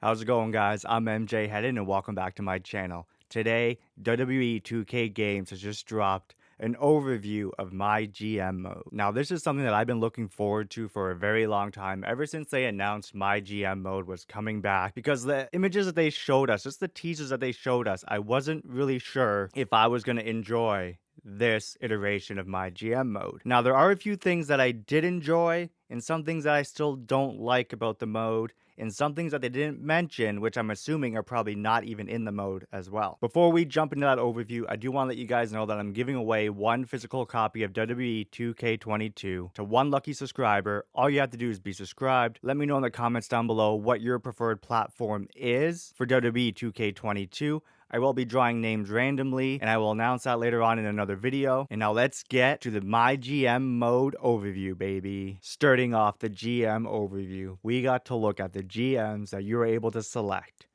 How's it going, guys? I'm MJ Hedden and welcome back to my channel. Today, WWE 2K Games has just dropped an overview of MyGM mode. Now, this is something that I've been looking forward to for a very long time, ever since they announced MyGM mode was coming back, because the images that they showed us, just the teasers that they showed us, I wasn't really sure if I was going to enjoy this iteration of MyGM mode. Now, there are a few things that I did enjoy and some things that I still don't like about the mode, and some things that they didn't mention, which I'm assuming are probably not even in the mode as well. Before we jump into that overview, I do want to let you guys know that I'm giving away one physical copy of WWE 2K22 to one lucky subscriber. All you have to do is be subscribed. Let me know in the comments down below what your preferred platform is for WWE 2K22. I will be drawing names randomly, and I will announce that later on in another video. And now let's get to the MyGM mode overview, baby. Starting off the GM overview, we got to look at the GMs that you're able to select.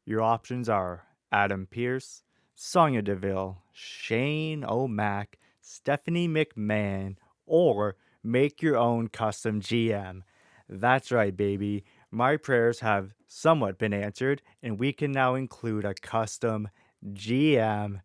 Your options are Adam Pearce, Sonya Deville, Shane O'Mac, Stephanie McMahon, or make your own custom GM. That's right, baby. My prayers have somewhat been answered, and we can now include a custom GM.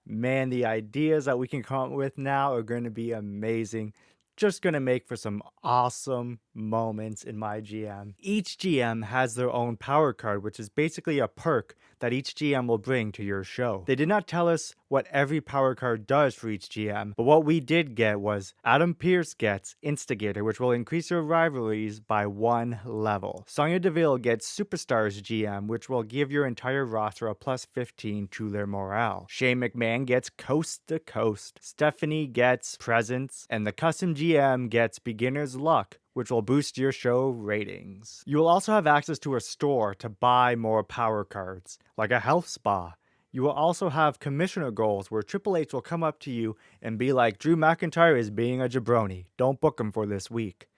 Man, the ideas that we can come up with now are going to be amazing. Just going to make for some awesome moments in MyGM. Each GM has their own power card, which is basically a perk that each GM will bring to your show. They did not tell us what every power card does for each GM, but what we did get was Adam Pearce gets Instigator, which will increase your rivalries by 1 level. Sonya Deville gets Superstars GM, which will give your entire roster a plus 15 to their morale. Shane McMahon gets Coast to Coast. Stephanie gets Presence, and the custom GM gets Beginner's Luck, which will boost your show ratings. You will also have access to a store to buy more power cards, like a health spa. You will also have commissioner goals where Triple H will come up to you and be like, Drew McIntyre is being a jabroni. Don't book him for this week.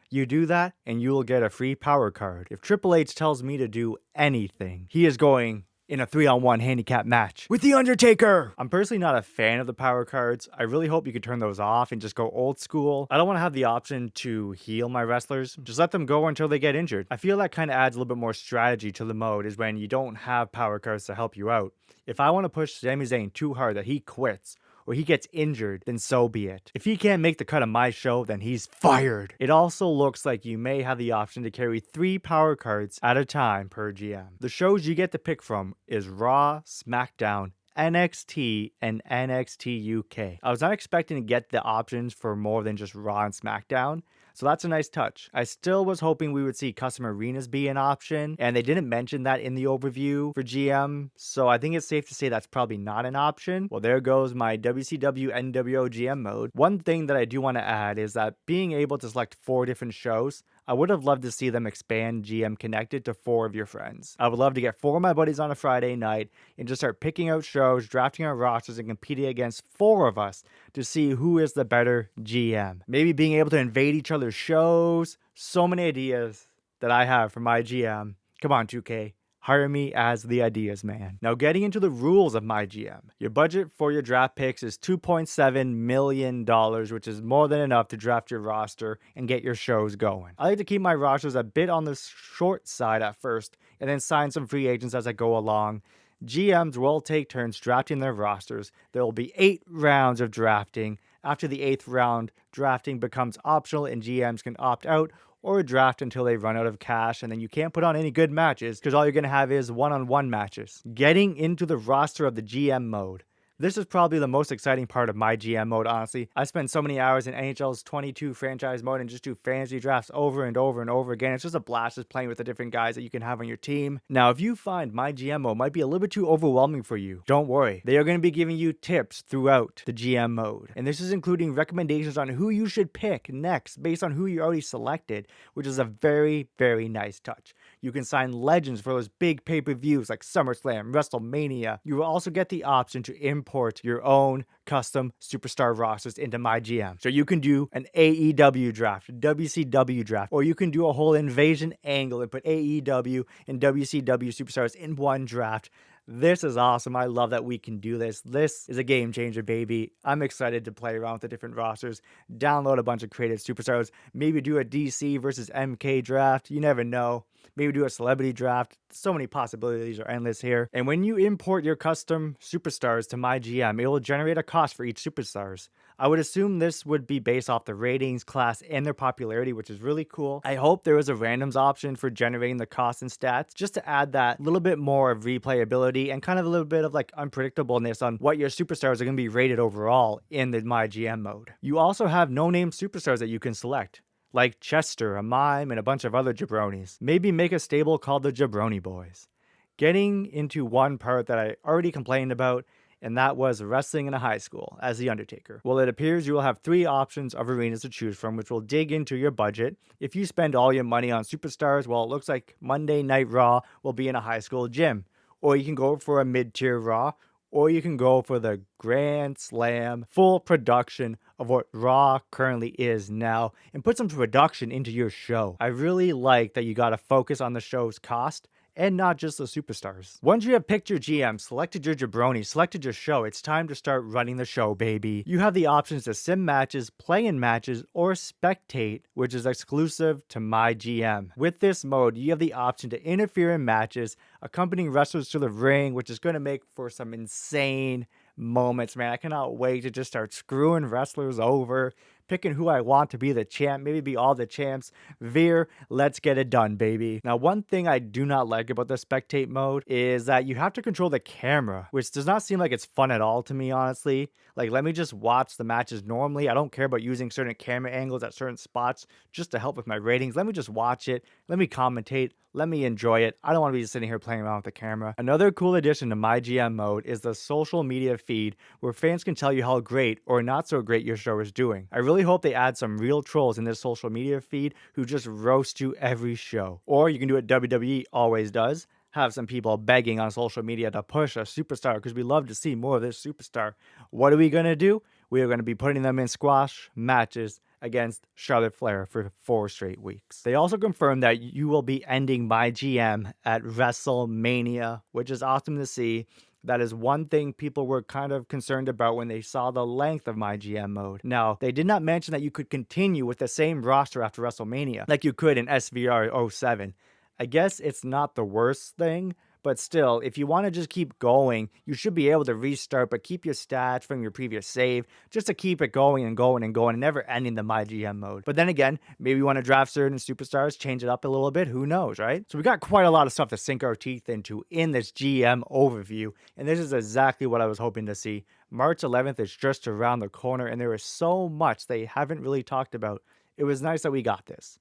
You do that and you will get a free power card. If Triple H tells me to do anything, he is going in a 3-on-1 handicap match with The Undertaker. I'm personally not a fan of the power cards. I really hope you can turn those off and just go old school. I don't want to have the option to heal my wrestlers. Just let them go until they get injured. I feel that kind of adds a little bit more strategy to the mode, is when you don't have power cards to help you out. If I want to push Sami Zayn too hard that he quits, or he gets injured, then so be it. If he can't make the cut of my show, then he's fired. It also looks like you may have the option to carry 3 power cards at a time per GM. The shows you get to pick from is Raw, SmackDown, NXT, and NXT UK. I was not expecting to get the options for more than just Raw and SmackDown, so that's a nice touch. I still was hoping we would see custom arenas be an option, and they didn't mention that in the overview for GM, so I think it's safe to say that's probably not an option. Well, there goes my WCW NWO GM mode. One thing that I do want to add is that being able to select 4 different shows, I would have loved to see them expand GM Connected to 4 of your friends. I would love to get 4 of my buddies on a Friday night and just start picking out shows, drafting our rosters, and competing against 4 of us to see who is the better GM. Maybe being able to invade each other's shows. So many ideas that I have for my GM. Come on, 2K. Hire me as the ideas man. Now, getting into the rules of MyGM. Your budget for your draft picks is $2.7 million, which is more than enough to draft your roster and get your shows going. I like to keep my rosters a bit on the short side at first, and then sign some free agents as I go along. GMs will take turns drafting their rosters. There will be 8 rounds of drafting. After the 8th round, drafting becomes optional and GMs can opt out or draft until they run out of cash, and then you can't put on any good matches because all you're going to have is one-on-one matches. Getting into the roster of the GM mode. This is probably the most exciting part of my GM mode, honestly. I spend so many hours in NHL's 22 franchise mode and just do fantasy drafts over and over and over again. It's just a blast just playing with the different guys that you can have on your team. Now, if you find my GM mode might be a little bit too overwhelming for you, don't worry. They are going to be giving you tips throughout the GM mode. And this is including recommendations on who you should pick next based on who you already selected, which is a very, very nice touch. You can sign legends for those big pay-per-views like SummerSlam, WrestleMania. You will also get the option to import your own custom superstar rosters into MyGM. So you can do an AEW draft, WCW draft, or you can do a whole invasion angle and put AEW and WCW superstars in one draft. This is awesome. I love that we can do this. This is a game changer, baby. I'm excited to play around with the different rosters, download a bunch of creative superstars, maybe do a DC versus MK draft. You never know. Maybe do a celebrity draft. So many possibilities are endless here. And when you import your custom superstars to MyGM, it will generate a cost for each superstars. I would assume this would be based off the ratings, class, and their popularity, which is really cool. I hope there was a randoms option for generating the costs and stats, just to add that little bit more of replayability and kind of a little bit of like unpredictableness on what your superstars are going to be rated overall in the MyGM mode. You also have no-name superstars that you can select, like Chester, a mime, and a bunch of other jabronis. Maybe make a stable called the Jabroni Boys. Getting into one part that I already complained about, and that was wrestling in a high school as The Undertaker. Well, it appears you will have 3 options of arenas to choose from, which will dig into your budget. If you spend all your money on superstars, well, it looks like Monday Night Raw will be in a high school gym. Or you can go for a mid-tier Raw, or you can go for the Grand Slam full production of what Raw currently is now and put some production into your show. I really like that you gotta focus on the show's cost and not just the superstars. Once you have picked your GM, selected your jabroni, selected your show, it's time to start running the show, baby. You have the options to sim matches, play in matches, or spectate, which is exclusive to MyGM. With this mode, you have the option to interfere in matches, accompanying wrestlers to the ring, which is going to make for some insane moments, man. I cannot wait to just start screwing wrestlers over, picking who I want to be the champ, maybe be all the champs. Veer, let's get it done, baby. Now, one thing I do not like about the spectate mode is that you have to control the camera, which does not seem like it's fun at all to me, honestly. Like, let me just watch the matches normally. I don't care about using certain camera angles at certain spots just to help with my ratings. Let me just watch it. Let me commentate. Let me enjoy it. I don't want to be sitting here playing around with the camera. Another cool addition to MyGM mode is the social media feed, where fans can tell you how great or not so great your show is doing. I really hope they add some real trolls in this social media feed who just roast you every show. Or you can do what WWE always does, have some people begging on social media to push a superstar because we love to see more of this superstar. What are we going to do? We are going to be putting them in squash matches against Charlotte Flair for 4 straight weeks. They also confirmed that you will be ending MyGM at WrestleMania, which is awesome to see. That is one thing people were kind of concerned about when they saw the length of MyGM mode. Now, they did not mention that you could continue with the same roster after WrestleMania, like you could in SVR 07. I guess it's not the worst thing, but still, if you want to just keep going, you should be able to restart, but keep your stats from your previous save, just to keep it going and going and going, and never ending the MyGM mode. But then again, maybe you want to draft certain superstars, change it up a little bit, who knows, right? So we got quite a lot of stuff to sink our teeth into in this GM overview, and this is exactly what I was hoping to see. March 11th is just around the corner, and there is so much they haven't really talked about. It was nice that we got this.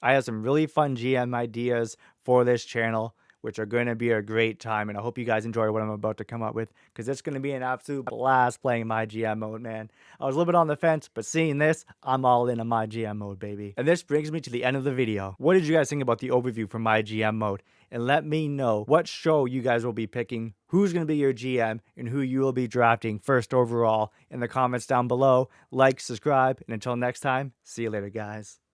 I have some really fun GM ideas for this channel, which are going to be a great time, and I hope you guys enjoy what I'm about to come up with, because it's going to be an absolute blast playing MyGM mode, man. I was a little bit on the fence, but seeing this, I'm all in a MyGM mode, baby. And this brings me to the end of the video. What did you guys think about the overview for MyGM mode? And let me know what show you guys will be picking, who's going to be your GM, and who you will be drafting first overall in the comments down below. Like, subscribe, and until next time, see you later, guys.